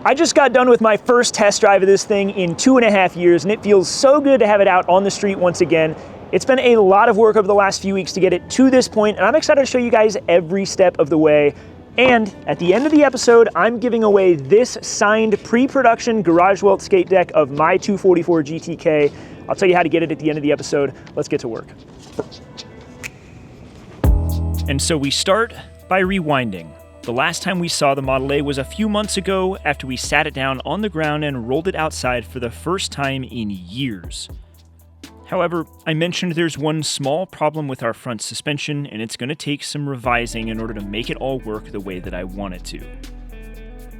I just got done with my first test drive of this thing in 2.5 years, and it feels so good to have it out on the street once again. It's been a lot of work over the last few weeks to get it to this point, and I'm excited to show you guys every step of the way. And at the end of the episode, I'm giving away this signed pre-production garage welt skate deck of my 244 GTK. I'll tell you how to get it at the end of the episode. Let's get to work. And so we start by rewinding. The last time we saw the Model A was a few months ago after we sat it down on the ground and rolled it outside for the first time in years. However, I mentioned there's one small problem with our front suspension, and it's going to take some revising in order to make it all work the way that I want it to.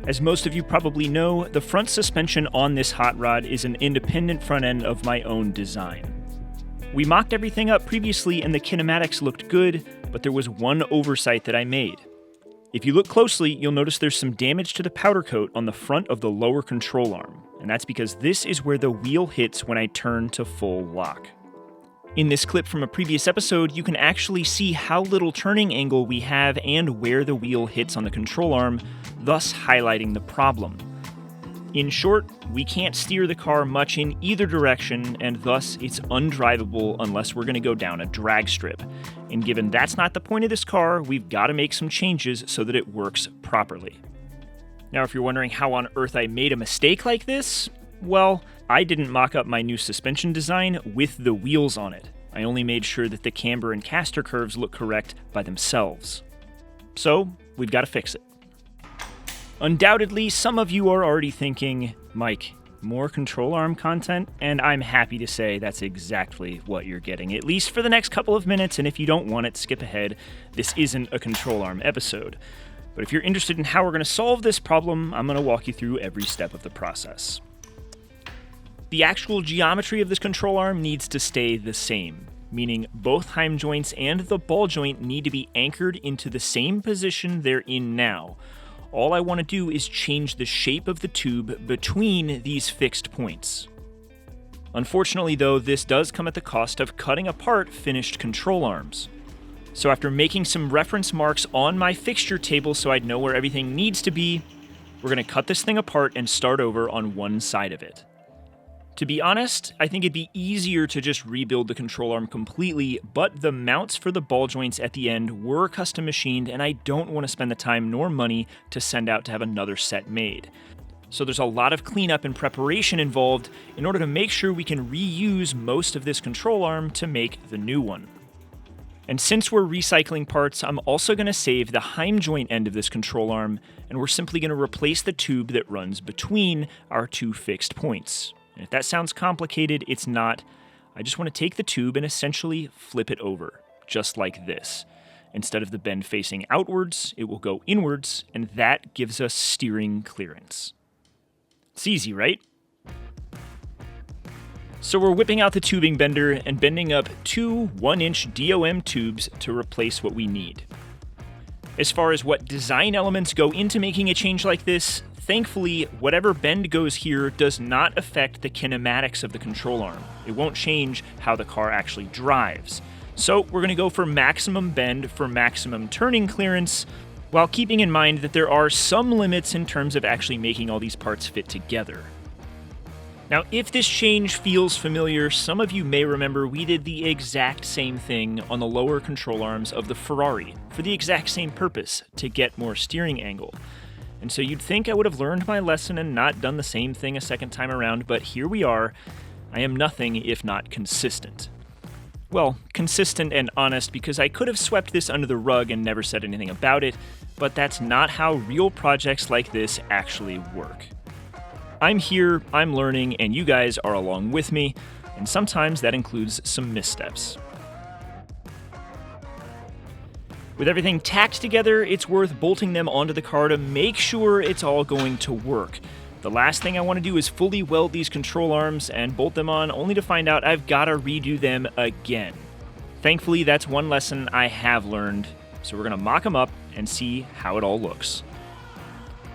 As most of you probably know, the front suspension on this hot rod is an independent front end of my own design. We mocked everything up previously and the kinematics looked good, but there was one oversight that I made. If you look closely, you'll notice there's some damage to the powder coat on the front of the lower control arm, and that's because this is where the wheel hits when I turn to full lock. In this clip from a previous episode, you can actually see how little turning angle we have and where the wheel hits on the control arm, thus highlighting the problem. In short, we can't steer the car much in either direction, and thus it's undrivable unless we're going to go down a drag strip. And given that's not the point of this car, we've got to make some changes so that it works properly. Now, if you're wondering how on earth I made a mistake like this, well, I didn't mock up my new suspension design with the wheels on it. I only made sure that the camber and caster curves look correct by themselves. So, we've got to fix it. Undoubtedly, some of you are already thinking, Mike, more control arm content? And I'm happy to say that's exactly what you're getting, at least for the next couple of minutes, and if you don't want it, skip ahead. This isn't a control arm episode. But if you're interested in how we're going to solve this problem, I'm going to walk you through every step of the process. The actual geometry of this control arm needs to stay the same, meaning both heim joints and the ball joint need to be anchored into the same position they're in now. All I want to do is change the shape of the tube between these fixed points. Unfortunately though, this does come at the cost of cutting apart finished control arms. So after making some reference marks on my fixture table so I'd know where everything needs to be, we're going to cut this thing apart and start over on one side of it. To be honest, I think it'd be easier to just rebuild the control arm completely, but the mounts for the ball joints at the end were custom machined, and I don't want to spend the time nor money to send out to have another set made. So there's a lot of cleanup and preparation involved in order to make sure we can reuse most of this control arm to make the new one. And since we're recycling parts, I'm also going to save the heim joint end of this control arm, and we're simply going to replace the tube that runs between our two fixed points. And if that sounds complicated, it's not. I just want to take the tube and essentially flip it over, just like this. Instead of the bend facing outwards, it will go inwards, and that gives us steering clearance. It's easy, right? So we're whipping out the tubing bender and bending up two 1-inch DOM tubes to replace what we need. As far as what design elements go into making a change like this, thankfully, whatever bend goes here does not affect the kinematics of the control arm. It won't change how the car actually drives. So we're going to go for maximum bend for maximum turning clearance, while keeping in mind that there are some limits in terms of actually making all these parts fit together. Now, if this change feels familiar, some of you may remember we did the exact same thing on the lower control arms of the Ferrari, for the exact same purpose, to get more steering angle. And so you'd think I would have learned my lesson and not done the same thing a second time around, but here we are. I am nothing if not consistent. Well, consistent and honest because I could have swept this under the rug and never said anything about it, but that's not how real projects like this actually work. I'm here, I'm learning, and you guys are along with me, and sometimes that includes some missteps. With everything tacked together, it's worth bolting them onto the car to make sure it's all going to work. The last thing I want to do is fully weld these control arms and bolt them on, only to find out I've got to redo them again. Thankfully, that's one lesson I have learned, so we're going to mock them up and see how it all looks.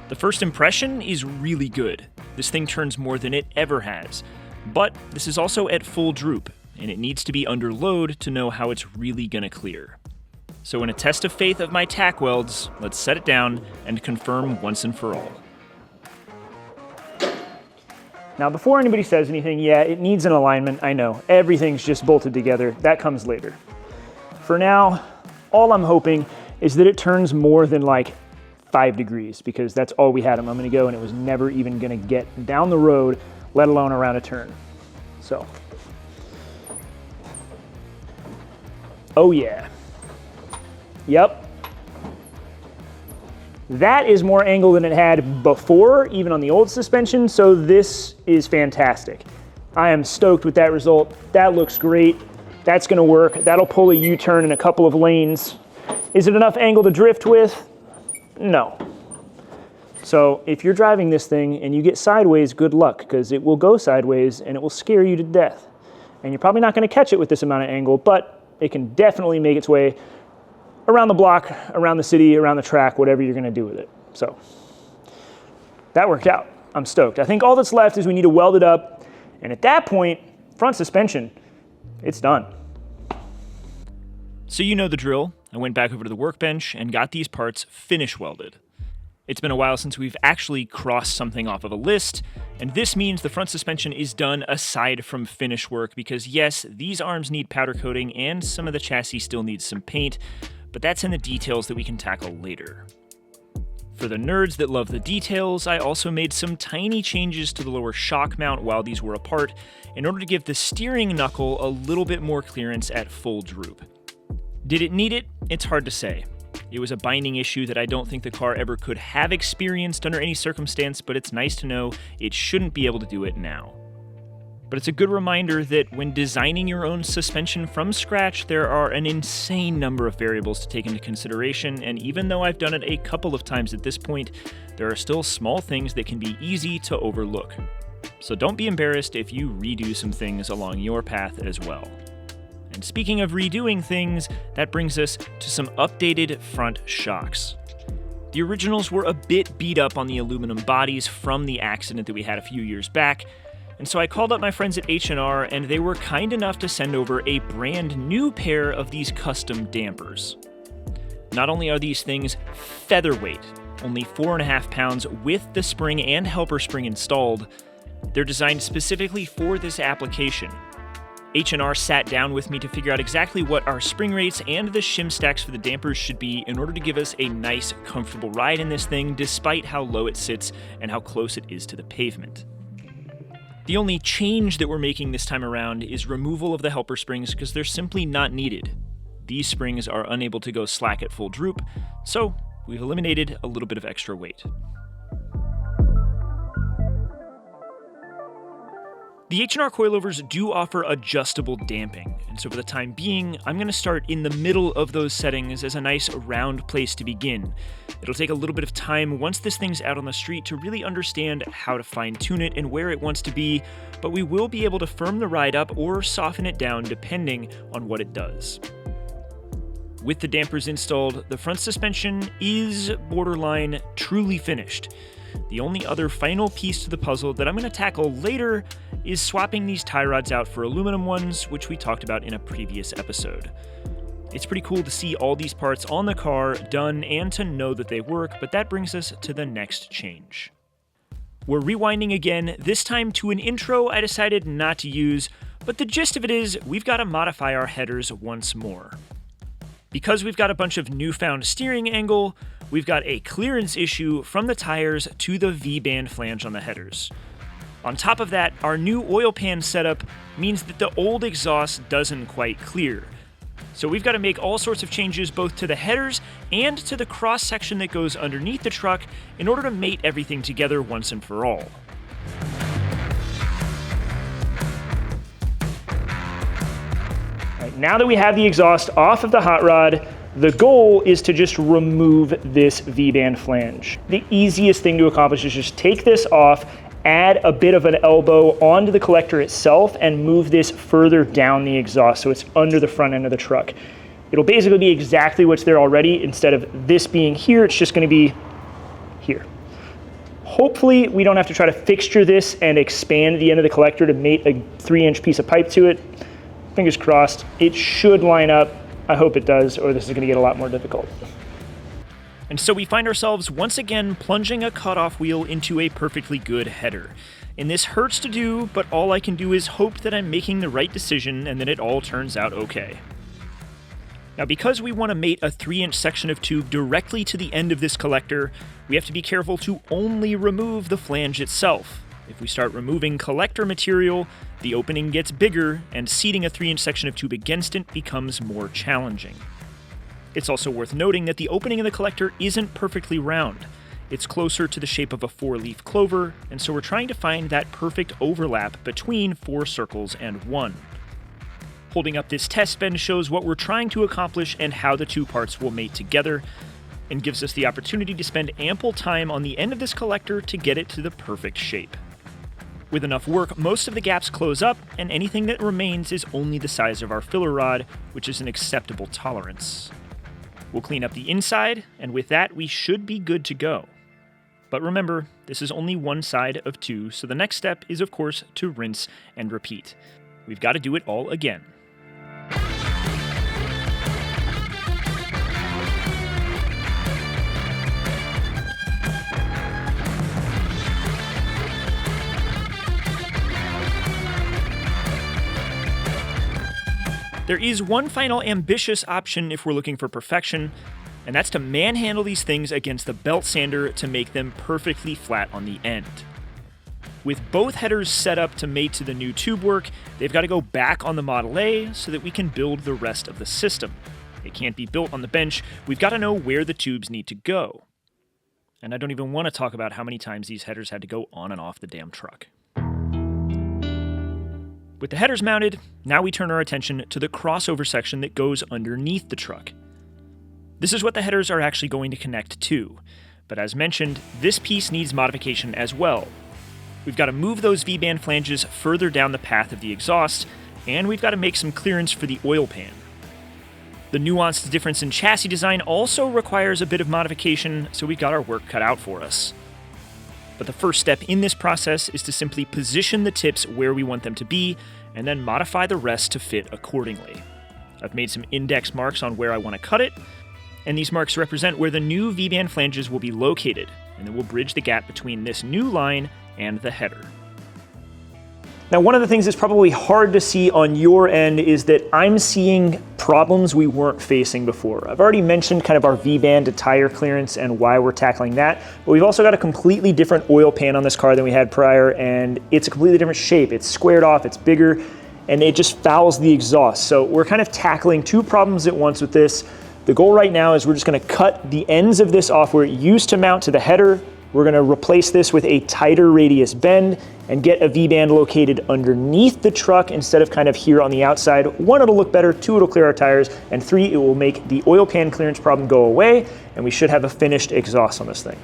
The first impression is really good. This thing turns more than it ever has. But this is also at full droop, and it needs to be under load to know how it's really going to clear. So in a test of faith of my tack welds, let's set it down and confirm once and for all. Now, before anybody says anything, yeah, it needs an alignment, I know. Everything's just bolted together. That comes later. For now, all I'm hoping is that it turns more than like 5 degrees, because that's all we had a moment ago, and it was never even gonna get down the road, let alone around a turn. So. Oh yeah. Yep. That is more angle than it had before, even on the old suspension, so this is fantastic. I am stoked with that result. That looks great. That's gonna work. That'll pull a U-turn in a couple of lanes. Is it enough angle to drift with? No. So if you're driving this thing and you get sideways, good luck, because it will go sideways and it will scare you to death. And you're probably not gonna catch it with this amount of angle, but it can definitely make its way around the block, around the city, around the track, whatever you're gonna do with it. So that worked out. I'm stoked. I think all that's left is we need to weld it up, and at that point, front suspension, it's done. So you know the drill. I went back over to the workbench and got these parts finish welded. It's been a while since we've actually crossed something off of a list, and this means the front suspension is done aside from finish work, because yes, these arms need powder coating and some of the chassis still needs some paint, but that's in the details that we can tackle later. For the nerds that love the details, I also made some tiny changes to the lower shock mount while these were apart in order to give the steering knuckle a little bit more clearance at full droop. Did it need it? It's hard to say. It was a binding issue that I don't think the car ever could have experienced under any circumstance, but it's nice to know it shouldn't be able to do it now. But it's a good reminder that when designing your own suspension from scratch, there are an insane number of variables to take into consideration, and even though I've done it a couple of times at this point, there are still small things that can be easy to overlook. So don't be embarrassed if you redo some things along your path as well. And speaking of redoing things, that brings us to some updated front shocks. The originals were a bit beat up on the aluminum bodies from the accident that we had a few years back, and so I called up my friends at H&R, and they were kind enough to send over a brand new pair of these custom dampers. Not only are these things featherweight, only 4.5 pounds with the spring and helper spring installed, they're designed specifically for this application. H&R sat down with me to figure out exactly what our spring rates and the shim stacks for the dampers should be in order to give us a nice, comfortable ride in this thing despite how low it sits and how close it is to the pavement. The only change that we're making this time around is removal of the helper springs because they're simply not needed. These springs are unable to go slack at full droop, so we've eliminated a little bit of extra weight. The H&R coilovers do offer adjustable damping, and so for the time being, I'm going to start in the middle of those settings as a nice round place to begin. It'll take a little bit of time once this thing's out on the street to really understand how to fine-tune it and where it wants to be, but we will be able to firm the ride up or soften it down depending on what it does. With the dampers installed, the front suspension is borderline truly finished. The only other final piece to the puzzle that I'm going to tackle later is swapping these tie rods out for aluminum ones, which we talked about in a previous episode. It's pretty cool to see all these parts on the car done and to know that they work, but that brings us to the next change. We're rewinding again, this time to an intro I decided not to use, but the gist of it is we've got to modify our headers once more. Because we've got a bunch of newfound steering angle, we've got a clearance issue from the tires to the V-band flange on the headers. On top of that, our new oil pan setup means that the old exhaust doesn't quite clear. So we've got to make all sorts of changes both to the headers and to the cross-section that goes underneath the truck in order to mate everything together once and for all. Now that we have the exhaust off of the hot rod, the goal is to just remove this V-band flange. The easiest thing to accomplish is just take this off, add a bit of an elbow onto the collector itself, and move this further down the exhaust so it's under the front end of the truck. It'll basically be exactly what's there already. Instead of this being here, it's just going to be here. Hopefully we don't have to try to fixture this and expand the end of the collector to mate a 3-inch piece of pipe to it. Fingers crossed. It should line up. I hope it does, or this is going to get a lot more difficult. And so we find ourselves once again plunging a cutoff wheel into a perfectly good header. And this hurts to do, but all I can do is hope that I'm making the right decision and that it all turns out okay. Now, because we want to mate a 3-inch section of tube directly to the end of this collector, we have to be careful to only remove the flange itself. If we start removing collector material, the opening gets bigger, and seating a 3-inch section of tube against it becomes more challenging. It's also worth noting that the opening in the collector isn't perfectly round. It's closer to the shape of a 4-leaf clover, and so we're trying to find that perfect overlap between 4 circles and 1. Holding up this test bend shows what we're trying to accomplish and how the two parts will mate together, and gives us the opportunity to spend ample time on the end of this collector to get it to the perfect shape. With enough work, most of the gaps close up, and anything that remains is only the size of our filler rod, which is an acceptable tolerance. We'll clean up the inside, and with that, we should be good to go. But remember, this is only one side of 2, so the next step is, of course, to rinse and repeat. We've got to do it all again. There is one final ambitious option if we're looking for perfection, and that's to manhandle these things against the belt sander to make them perfectly flat on the end. With both headers set up to mate to the new tube work, they've got to go back on the Model A so that we can build the rest of the system. It can't be built on the bench, we've got to know where the tubes need to go. And I don't even want to talk about how many times these headers had to go on and off the damn truck. With the headers mounted, now we turn our attention to the crossover section that goes underneath the truck. This is what the headers are actually going to connect to, but as mentioned, this piece needs modification as well. We've got to move those V-band flanges further down the path of the exhaust, and we've got to make some clearance for the oil pan. The nuanced difference in chassis design also requires a bit of modification, so we've got our work cut out for us. But the first step in this process is to simply position the tips where we want them to be, and then modify the rest to fit accordingly. I've made some index marks on where I want to cut it, and these marks represent where the new V-band flanges will be located, and then we'll bridge the gap between this new line and the header. Now, one of the things that's probably hard to see on your end is that I'm seeing problems we weren't facing before. I've already mentioned kind of our V-band to tire clearance and why we're tackling that, but we've also got a completely different oil pan on this car than we had prior, and it's a completely different shape. It's squared off, it's bigger, and it just fouls the exhaust. So we're kind of tackling two problems at once with this. The goal right now is we're just gonna cut the ends of this off where it used to mount to the header. We're going to replace this with a tighter radius bend and get a V-band located underneath the truck instead of kind of here on the outside. 1, it'll look better, 2, it'll clear our tires, and 3, it will make the oil pan clearance problem go away, and we should have a finished exhaust on this thing.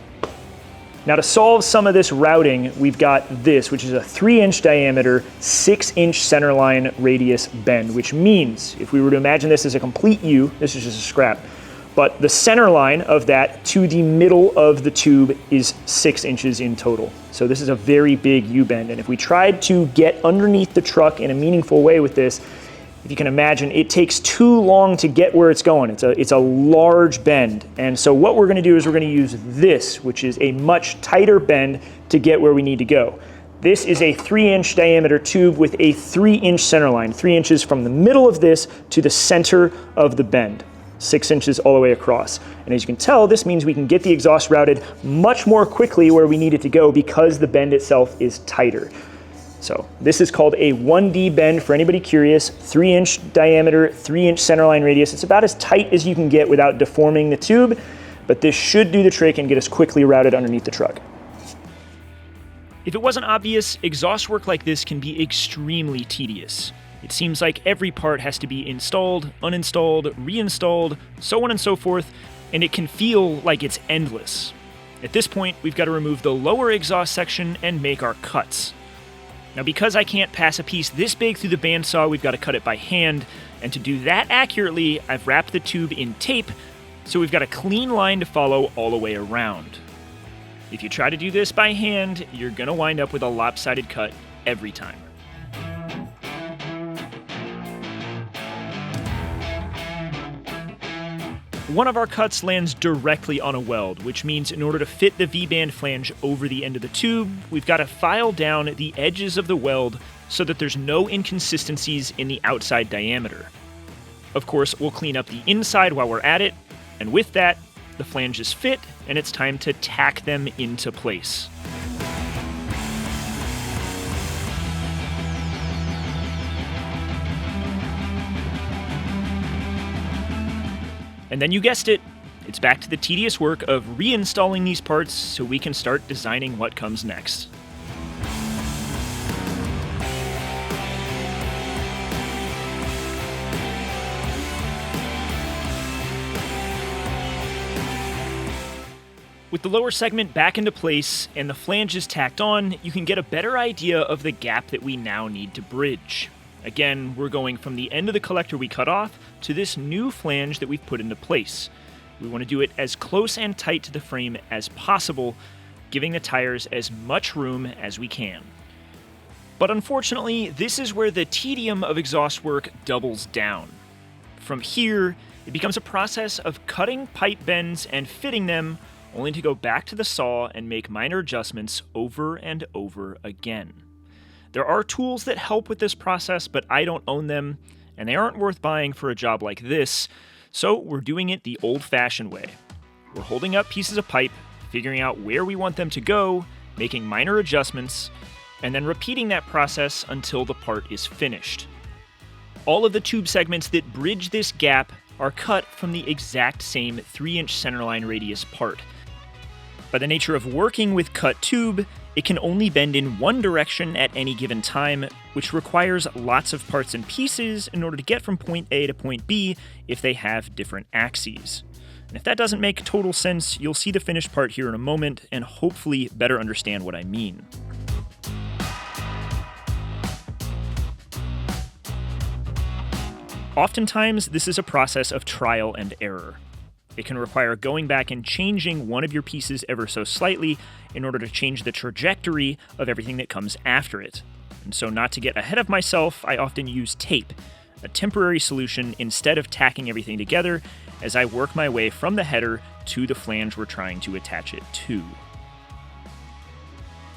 Now, to solve some of this routing, we've got this, which is a 3-inch diameter, 6-inch centerline radius bend, which means if we were to imagine this as a complete U, this is just a scrap, but the center line of that to the middle of the tube is 6 inches in total. So this is a very big U-bend, and if we tried to get underneath the truck in a meaningful way with this, if you can imagine, it takes too long to get where it's going. It's a large bend, and so what we're gonna do is we're gonna use this, which is a much tighter bend to get where we need to go. This is a 3-inch diameter tube with a 3-inch center line, 3 inches from the middle of this to the center of the bend. 6 inches all the way across. And as you can tell, this means we can get the exhaust routed much more quickly where we need it to go because the bend itself is tighter. So this is called a 1D bend for anybody curious, 3-inch diameter, 3-inch centerline radius. It's about as tight as you can get without deforming the tube, but this should do the trick and get us quickly routed underneath the truck. If it wasn't obvious, exhaust work like this can be extremely tedious. It seems like every part has to be installed, uninstalled, reinstalled, so on and so forth, and it can feel like it's endless. At this point, we've got to remove the lower exhaust section and make our cuts. Now, because I can't pass a piece this big through the bandsaw, we've got to cut it by hand, and to do that accurately, I've wrapped the tube in tape, so we've got a clean line to follow all the way around. If you try to do this by hand, you're going to wind up with a lopsided cut every time. One of our cuts lands directly on a weld, which means in order to fit the V-band flange over the end of the tube, we've got to file down the edges of the weld so that there's no inconsistencies in the outside diameter. Of course, we'll clean up the inside while we're at it, and with that, the flange is fit, and it's time to tack them into place. And then you guessed it, it's back to the tedious work of reinstalling these parts so we can start designing what comes next. With the lower segment back into place and the flanges tacked on, you can get a better idea of the gap that we now need to bridge. Again, we're going from the end of the collector we cut off to this new flange that we've put into place. We want to do it as close and tight to the frame as possible, giving the tires as much room as we can. But unfortunately, this is where the tedium of exhaust work doubles down. From here, it becomes a process of cutting pipe bends and fitting them, only to go back to the saw and make minor adjustments over and over again. There are tools that help with this process, but I don't own them, and they aren't worth buying for a job like this, so we're doing it the old-fashioned way. We're holding up pieces of pipe, figuring out where we want them to go, making minor adjustments, and then repeating that process until the part is finished. All of the tube segments that bridge this gap are cut from the exact same 3-inch centerline radius part. By the nature of working with cut tube, it can only bend in one direction at any given time, which requires lots of parts and pieces in order to get from point A to point B if they have different axes. And if that doesn't make total sense, you'll see the finished part here in a moment and hopefully better understand what I mean. Oftentimes, this is a process of trial and error. It can require going back and changing one of your pieces ever so slightly in order to change the trajectory of everything that comes after it. And so, not to get ahead of myself, I often use tape, a temporary solution instead of tacking everything together as I work my way from the header to the flange we're trying to attach it to.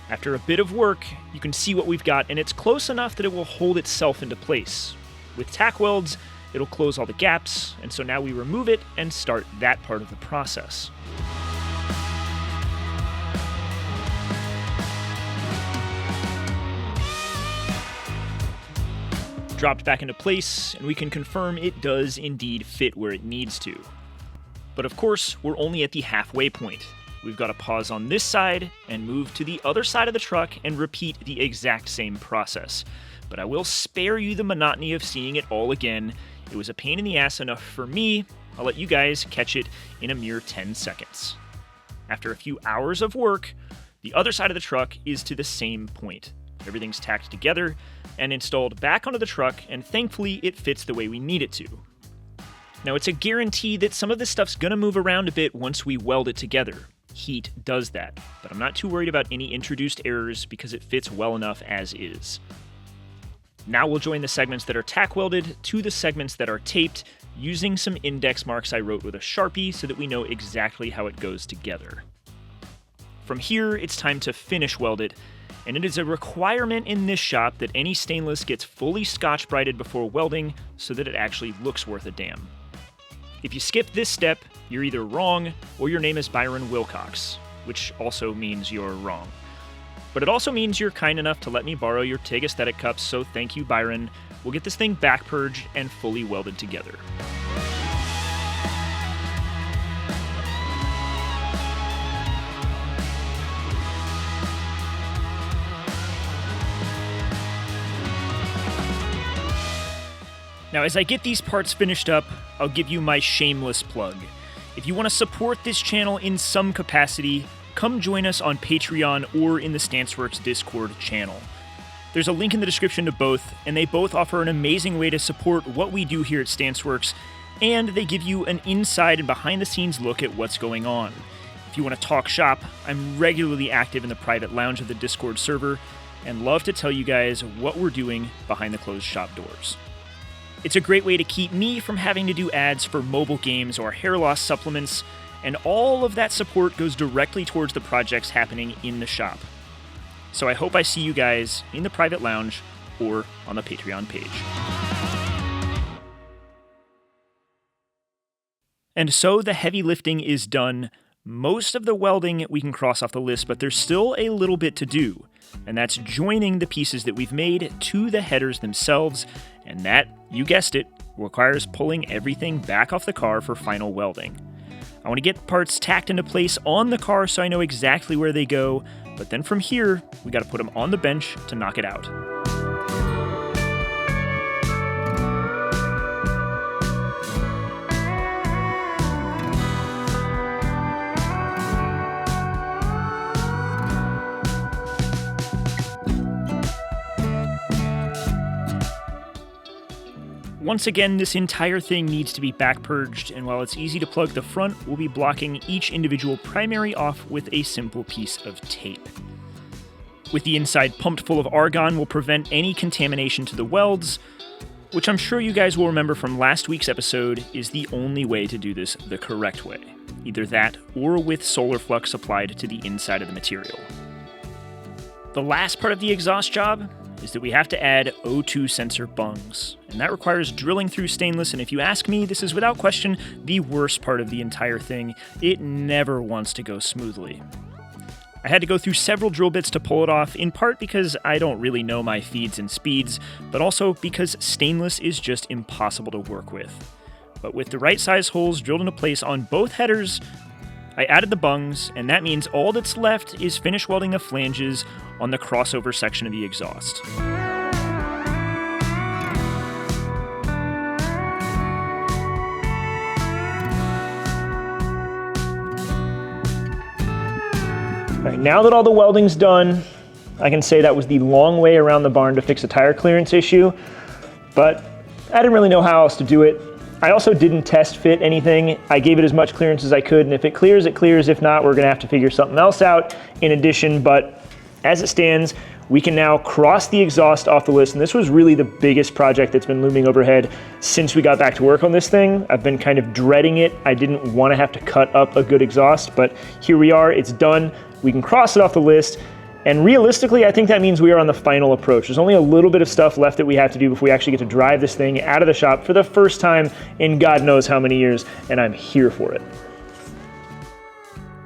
After a bit of work, you can see what we've got, and it's close enough that it will hold itself into place. With tack welds, it'll close all the gaps, and so now we remove it and start that part of the process. Dropped back into place, and we can confirm it does indeed fit where it needs to. But of course, we're only at the halfway point. We've got to pause on this side and move to the other side of the truck and repeat the exact same process. But I will spare you the monotony of seeing it all again. It was a pain in the ass enough for me. I'll let you guys catch it in a mere 10 seconds. After a few hours of work, the other side of the truck is to the same point. Everything's tacked together and installed back onto the truck, and thankfully it fits the way we need it to. Now, it's a guarantee that some of this stuff's gonna move around a bit once we weld it together. Heat does that, but I'm not too worried about any introduced errors because it fits well enough as is. Now we'll join the segments that are tack welded to the segments that are taped using some index marks I wrote with a Sharpie so that we know exactly how it goes together. From here, it's time to finish weld it, and it is a requirement in this shop that any stainless gets fully Scotch-Brighted before welding so that it actually looks worth a damn. If you skip this step, you're either wrong or your name is Byron Wilcox, which also means you're wrong. But it also means you're kind enough to let me borrow your TIG aesthetic cups, so thank you, Byron. We'll get this thing back purged and fully welded together. Now, as I get these parts finished up, I'll give you my shameless plug. If you want to support this channel in some capacity, come join us on Patreon or in the StanceWorks Discord channel. There's a link in the description to both, and they both offer an amazing way to support what we do here at StanceWorks, and they give you an inside and behind-the-scenes look at what's going on. If you want to talk shop, I'm regularly active in the private lounge of the Discord server, and love to tell you guys what we're doing behind the closed shop doors. It's a great way to keep me from having to do ads for mobile games or hair loss supplements, and all of that support goes directly towards the projects happening in the shop. So I hope I see you guys in the private lounge or on the Patreon page. And so the heavy lifting is done. Most of the welding we can cross off the list, but there's still a little bit to do, and that's joining the pieces that we've made to the headers themselves, and that, you guessed it, requires pulling everything back off the car for final welding. I want to get parts tacked into place on the car so I know exactly where they go, but then from here, we got to put them on the bench to knock it out. Once again, this entire thing needs to be back purged, and while it's easy to plug the front, we'll be blocking each individual primary off with a simple piece of tape. With the inside pumped full of argon, we'll prevent any contamination to the welds, which I'm sure you guys will remember from last week's episode is the only way to do this the correct way. Either that, or with solar flux applied to the inside of the material. The last part of the exhaust job is that we have to add O2 sensor bungs, and that requires drilling through stainless, and if you ask me, this is without question the worst part of the entire thing. It never wants to go smoothly. I had to go through several drill bits to pull it off, in part because I don't really know my feeds and speeds, but also because stainless is just impossible to work with. But with the right size holes drilled into place on both headers, I added the bungs, and that means all that's left is finish welding the flanges on the crossover section of the exhaust. All right, now that all the welding's done, I can say that was the long way around the barn to fix a tire clearance issue, but I didn't really know how else to do it. I also didn't test fit anything. I gave it as much clearance as I could, and if it clears, it clears. If not, we're gonna have to figure something else out in addition, but as it stands, we can now cross the exhaust off the list, and this was really the biggest project that's been looming overhead since we got back to work on this thing. I've been kind of dreading it. I didn't want to have to cut up a good exhaust, but here we are, it's done. We can cross it off the list, and realistically, I think that means we are on the final approach. There's only a little bit of stuff left that we have to do before we actually get to drive this thing out of the shop for the first time in God knows how many years, and I'm here for it.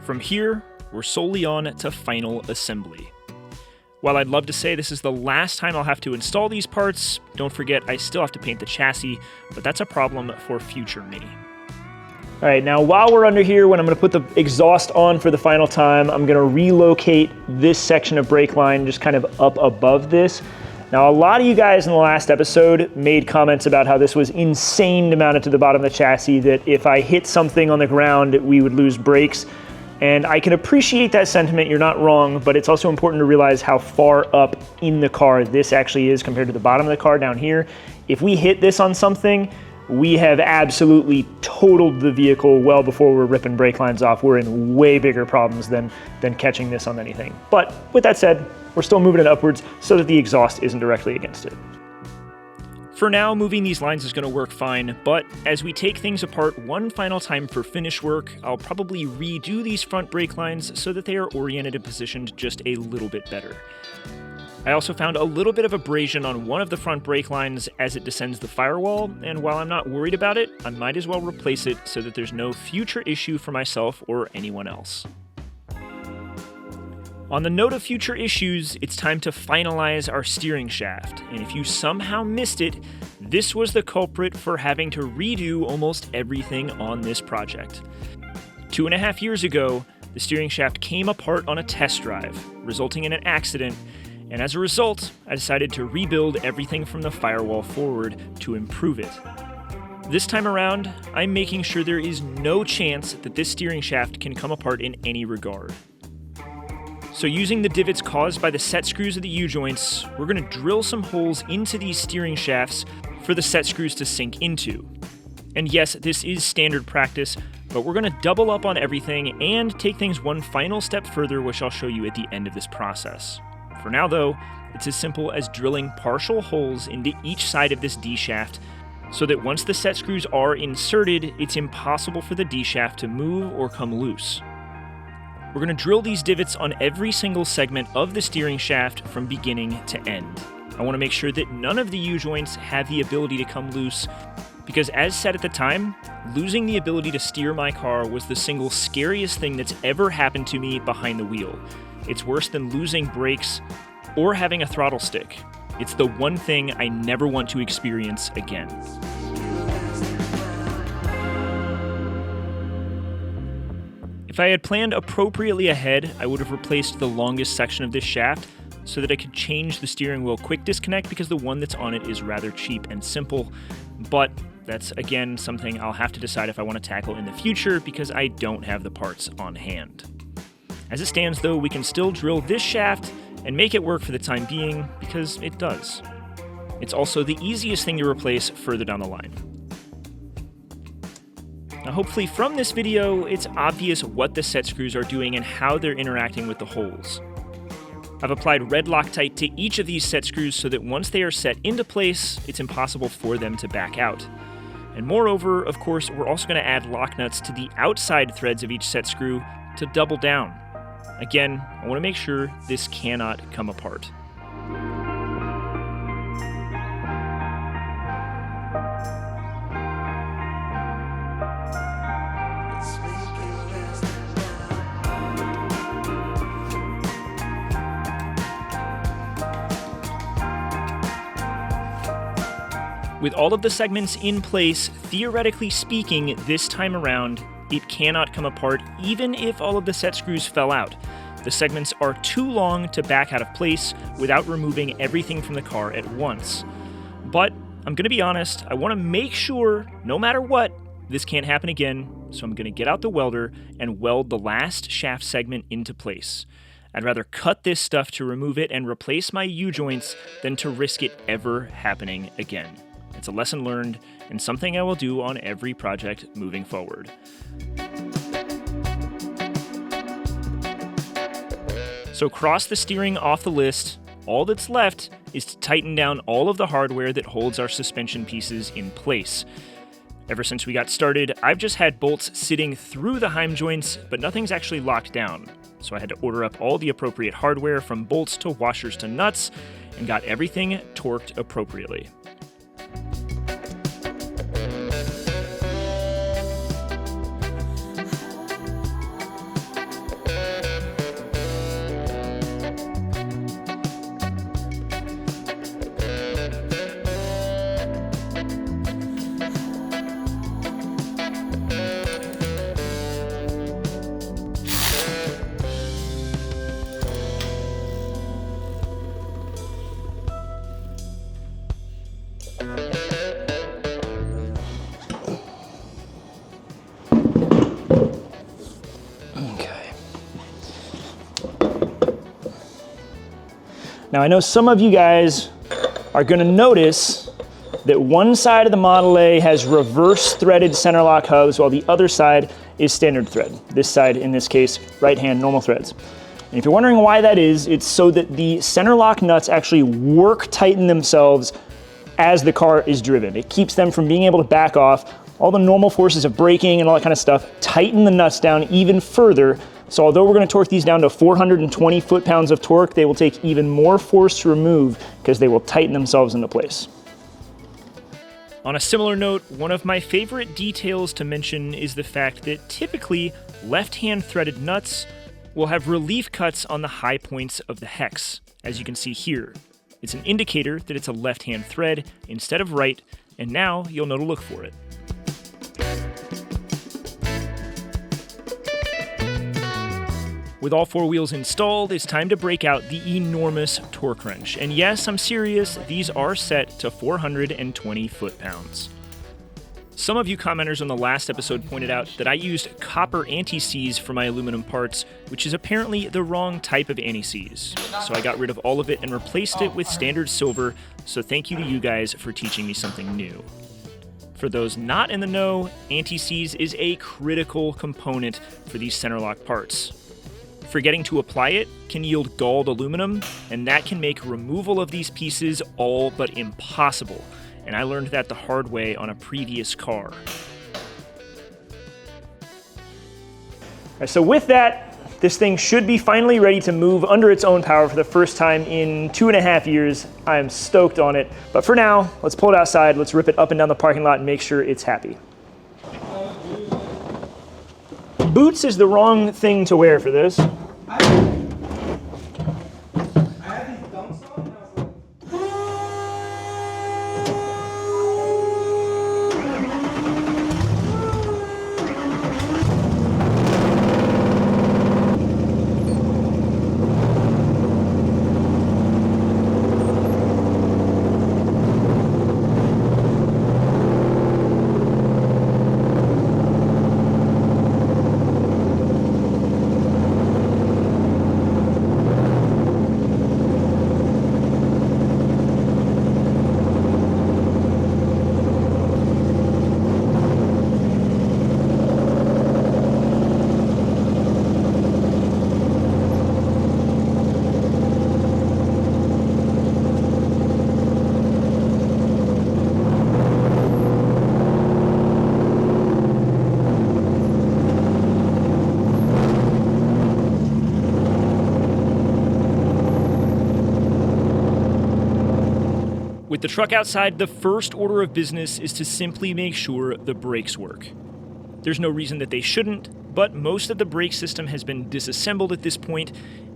From here, we're solely on to final assembly. While I'd love to say this is the last time I'll have to install these parts, don't forget I still have to paint the chassis, but that's a problem for future me. All right, now while we're under here, when I'm gonna put the exhaust on for the final time, I'm gonna relocate this section of brake line just kind of up above this. Now, a lot of you guys in the last episode made comments about how this was insane to mount it to the bottom of the chassis, that if I hit something on the ground, we would lose brakes. And I can appreciate that sentiment, you're not wrong, but it's also important to realize how far up in the car this actually is compared to the bottom of the car down here. If we hit this on something, we have absolutely totaled the vehicle well before we're ripping brake lines off. We're in way bigger problems than catching this on anything. But with that said, we're still moving it upwards so that the exhaust isn't directly against it. For now, moving these lines is going to work fine, but as we take things apart one final time for finish work, I'll probably redo these front brake lines so that they are oriented and positioned just a little bit better. I also found a little bit of abrasion on one of the front brake lines as it descends the firewall, and while I'm not worried about it, I might as well replace it so that there's no future issue for myself or anyone else. On the note of future issues, it's time to finalize our steering shaft, and if you somehow missed it, this was the culprit for having to redo almost everything on this project. 2.5 years ago, the steering shaft came apart on a test drive, resulting in an accident, and as a result, I decided to rebuild everything from the firewall forward to improve it. This time around, I'm making sure there is no chance that this steering shaft can come apart in any regard. So using the divots caused by the set screws of the U-joints, we're going to drill some holes into these steering shafts for the set screws to sink into. And yes, this is standard practice, but we're going to double up on everything and take things one final step further, which I'll show you at the end of this process. For now though, it's as simple as drilling partial holes into each side of this D-shaft so that once the set screws are inserted, it's impossible for the D-shaft to move or come loose. We're going to drill these divots on every single segment of the steering shaft from beginning to end. I want to make sure that none of the U-joints have the ability to come loose, because as said at the time, losing the ability to steer my car was the single scariest thing that's ever happened to me behind the wheel. It's worse than losing brakes or having a throttle stick. It's the one thing I never want to experience again. If I had planned appropriately ahead, I would have replaced the longest section of this shaft so that I could change the steering wheel quick disconnect, because the one that's on it is rather cheap and simple. But that's, again, something I'll have to decide if I want to tackle in the future, because I don't have the parts on hand. As it stands, though, we can still drill this shaft and make it work for the time being, because it does. It's also the easiest thing to replace further down the line. Now, hopefully from this video, it's obvious what the set screws are doing and how they're interacting with the holes. I've applied red Loctite to each of these set screws so that once they are set into place, it's impossible for them to back out. And moreover, of course, we're also going to add lock nuts to the outside threads of each set screw to double down. Again, I want to make sure this cannot come apart. With all of the segments in place, theoretically speaking, this time around, it cannot come apart even if all of the set screws fell out. The segments are too long to back out of place without removing everything from the car at once. But I'm going to be honest, I want to make sure, no matter what, this can't happen again, so I'm going to get out the welder and weld the last shaft segment into place. I'd rather cut this stuff to remove it and replace my U-joints than to risk it ever happening again. It's a lesson learned and something I will do on every project moving forward. So cross the steering off the list. All that's left is to tighten down all of the hardware that holds our suspension pieces in place. Ever since we got started, I've just had bolts sitting through the Heim joints, but nothing's actually locked down. So I had to order up all the appropriate hardware, from bolts to washers to nuts, and got everything torqued appropriately. Now, I know some of you guys are going to notice that one side of the Model A has reverse threaded center lock hubs while the other side is standard thread. This side, in this case, right hand normal threads. And if you're wondering why that is, it's so that the center lock nuts actually work tighten themselves as the car is driven. It keeps them from being able to back off. All the normal forces of braking and all that kind of stuff tighten the nuts down even further. So although we're going to torque these down to 420 foot-pounds of torque, they will take even more force to remove because they will tighten themselves into place. On a similar note, one of my favorite details to mention is the fact that typically left-hand threaded nuts will have relief cuts on the high points of the hex, as you can see here. It's an indicator that it's a left-hand thread instead of right, and now you'll know to look for it. With all four wheels installed, it's time to break out the enormous torque wrench. And yes, I'm serious, these are set to 420 foot-pounds. Some of you commenters on the last episode pointed out that I used copper anti-seize for my aluminum parts, which is apparently the wrong type of anti-seize. So I got rid of all of it and replaced it with standard silver, so thank you to you guys for teaching me something new. For those not in the know, anti-seize is a critical component for these center lock parts. Forgetting to apply it can yield galled aluminum, and that can make removal of these pieces all but impossible. and I learned that the hard way on a previous car. So with that, this thing should be finally ready to move under its own power for the first time in 2.5 years. I'm stoked on it. But for now, let's pull it outside, let's rip it up and down the parking lot and make sure it's happy. Boots is the wrong thing to wear for this. I had these dunks on and I was like... With the truck outside, the first order of business is to simply make sure the brakes work. There's no reason that they shouldn't, but most of the brake system has been disassembled at this point,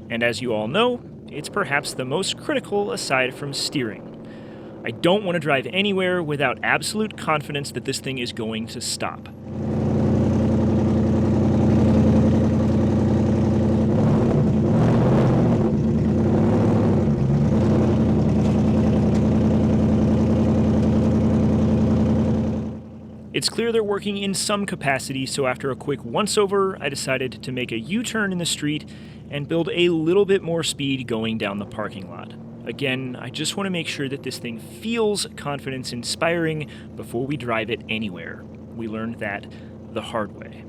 and as you all know, it's perhaps the most critical aside from steering. I don't want to drive anywhere without absolute confidence that this thing is going to stop. It's clear they're working in some capacity, so after a quick once-over, I decided to make a U-turn in the street and build a little bit more speed going down the parking lot. Again, I just want to make sure that this thing feels confidence-inspiring before we drive it anywhere. We learned that the hard way.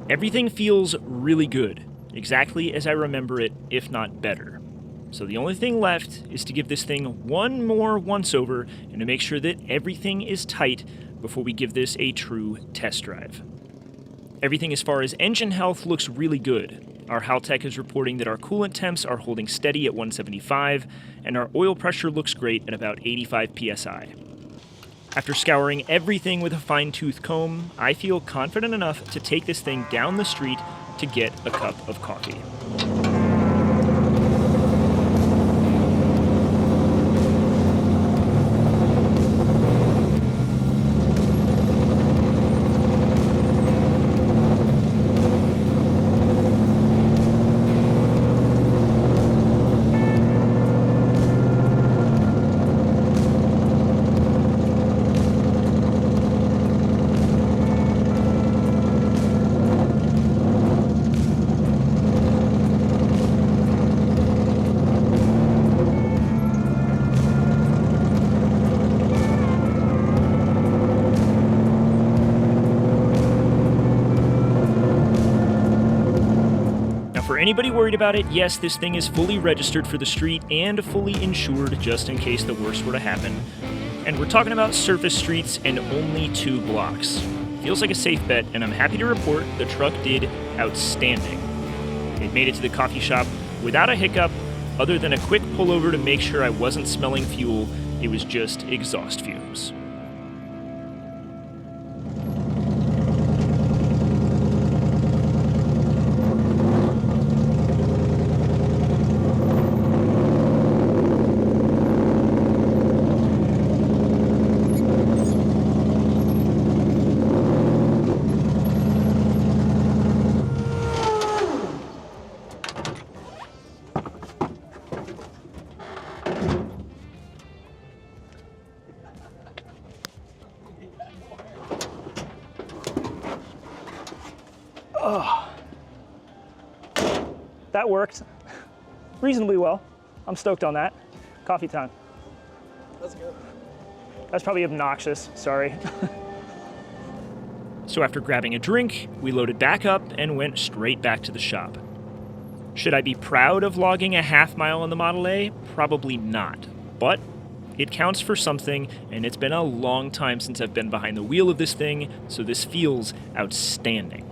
Everything feels really good, exactly as I remember it, if not better. So the only thing left is to give this thing one more once-over and to make sure that everything is tight before we give this a true test drive. Everything as far as engine health looks really good. Our Haltech is reporting that our coolant temps are holding steady at 175, and our oil pressure looks great at about 85 psi. After scouring everything with a fine-tooth comb, I feel confident enough to take this thing down the street to get a cup of coffee. For anybody worried about it, yes, this thing is fully registered for the street and fully insured just in case the worst were to happen. And we're talking about surface streets and only 2 blocks. Feels like a safe bet, and I'm happy to report the truck did outstanding. It made it to the coffee shop without a hiccup, other than a quick pullover to make sure I wasn't smelling fuel. It was just exhaust fumes. That worked reasonably well. I'm stoked on that. Coffee time. That's good. That's probably obnoxious, sorry. So after grabbing a drink, we loaded back up and went straight back to the shop. Should I be proud of logging a half mile on the Model A? Probably not. But it counts for something, and it's been a long time since I've been behind the wheel of this thing, so this feels outstanding.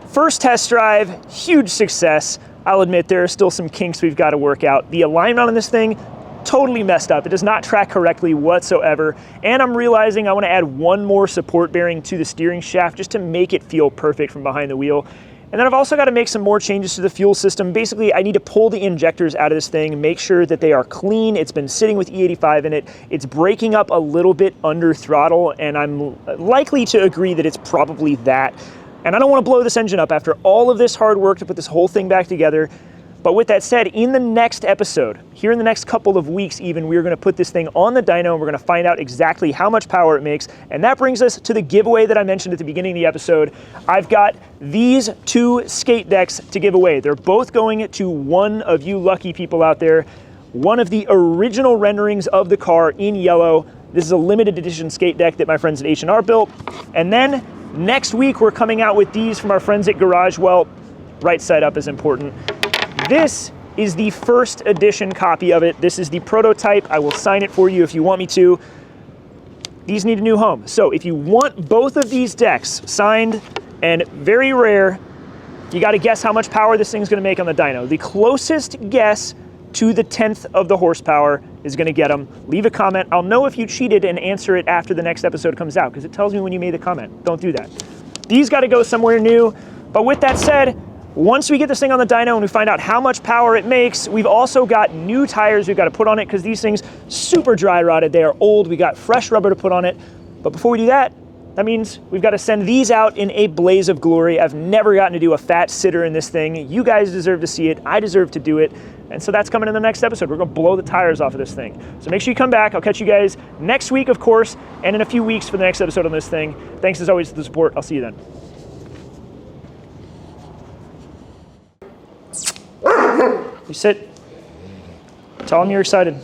First test drive, huge success. I'll admit there are still some kinks we've got to work out. The alignment on this thing, totally messed up. It does not track correctly whatsoever. And I'm realizing I want to add one more support bearing to the steering shaft just to make it feel perfect from behind the wheel. And then I've also got to make some more changes to the fuel system. Basically, I need to pull the injectors out of this thing, make sure that they are clean. It's been sitting with E85 in it. It's breaking up a little bit under throttle, and I'm likely to agree that it's probably that. And I don't want to blow this engine up after all of this hard work to put this whole thing back together. But with that said, in the next episode, here in the next couple of weeks even, we're going to put this thing on the dyno and we're going to find out exactly how much power it makes. And that brings us to the giveaway that I mentioned at the beginning of the episode. I've got these two skate decks to give away. They're both going to one of you lucky people out there. One of the original renderings of the car in yellow. This is a limited edition skate deck that my friends at H&R built. And then next week, we're coming out with these from our friends at Garage. Well, right side up is important. This is the first edition copy of it. This is the prototype. I will sign it for you if you want me to. These need a new home. So if you want both of these decks signed and very rare, you got to guess how much power this thing's going to make on the dyno. The closest guess to the 10th of the horsepower is going to get them. Leave a comment. I'll know if you cheated and answer it after the next episode comes out because it tells me when you made the comment. Don't do that. These got to go somewhere new. But with that said, once we get this thing on the dyno and we find out how much power it makes, we've also got new tires we've got to put on it because these things super dry rotted. They are old. We got fresh rubber to put on it. But before we do that, that means we've got to send these out in a blaze of glory. I've never gotten to do a fat sitter in this thing. You guys deserve to see it. I deserve to do it. And so that's coming in the next episode. We're going to blow the tires off of this thing. So make sure you come back. I'll catch you guys next week, of course, and in a few weeks for the next episode on this thing. Thanks as always for the support. I'll see you then. You sit. Tell them you're excited.